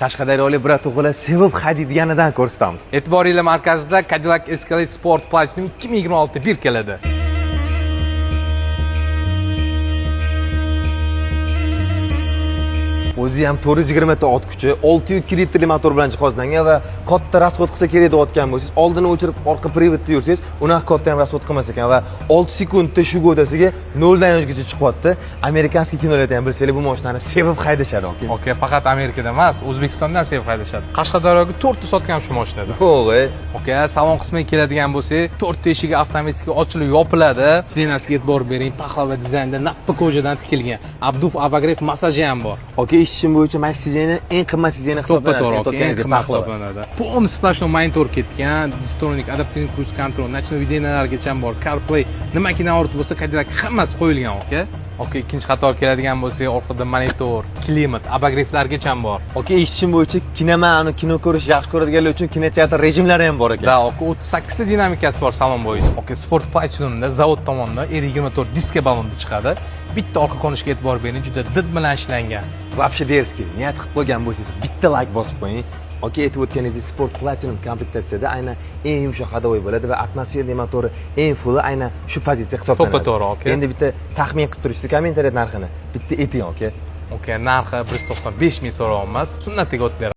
Qashqadaryolik birato'g'rilar sevib haydaydiganidan ko'rsatamiz. E'tiboringlar markazida Cadillac Escalade Sport Platinum 2026 bir keladi. O'zi ham 420 ta ot kuchi, 602 litrli motor bilan jihozlangan va katta rasxod qilsa kerak deyotgan bo'lsangiz, oldini o'chirib orqa privodda yursangiz, unaqa katta ham rasxod qilmas ekan va 6 sekundda shu go'dasiga 0 dan 100gacha chiqyapti. Amerikanskiy kinolarda ham bilsanglar bu mashinani sevib haydashadi. Okey, faqat Amerikada emas, O'zbekistonda ham sevib haydashadi. Qashqadaryoga 4 ta sotgan shu mashinada. O'g'ay. Okey, salon qismiga keladigan bo'lsak, 4 ta eshigi avtomatik ochilib yopiladi. Zinasiga e'tibor bering, paxlava dizaynda nappa ko'jadan tikilgan. Abduf abagrev massaji ham bor. Okey, eshitishim bo'yicha Maxxizeni eng qimmat sizeni hisoblanadi. Eng qimmat hisoblanadi. Полный splashno monitor ketgan, Distronic adaptive cruise control, nocnoy videolargacha bor, CarPlay, nimaki orti bo'lsa Cadillac hammasi qo'yilgan, okey? Okey, ikkinchi qator keladigan bo'lsak, orqada monitor, klimat, abagriflargacha bor. Okey, eshitishim bo'yicha kino ko'rish yaxshi ko'radiganlar uchun kinoteatr rejimlari ham bor ekan. Da, okey, 38 ta dinamikasi bor salon bo'yicha. Okey, Sport Platinumda zavod tomonidan R24 diska balonda chiqadi. Bitta orqa konishga e'tibor bering, juda did bilan ishlangan. Вообще derski, niyat qilib qo'ygan bo'lsangiz, bitta like bosib qo'ying. Okey, aytib o'tganingizdek, Sport Platinum komplektatsiyada aynan eng yumshoq hadovoy bo'ladi va atmosferli motori eng fulli aynan shu pozitsiya hisoblanadi. To'ppa-to'g'ri, okey. Endi bitta taxmin qilib turishsiz, kommentariyat narxini bitta ayting, okey. Okey, narxi 195 ming so'rayapmiz. Sunnatiga o't beramiz.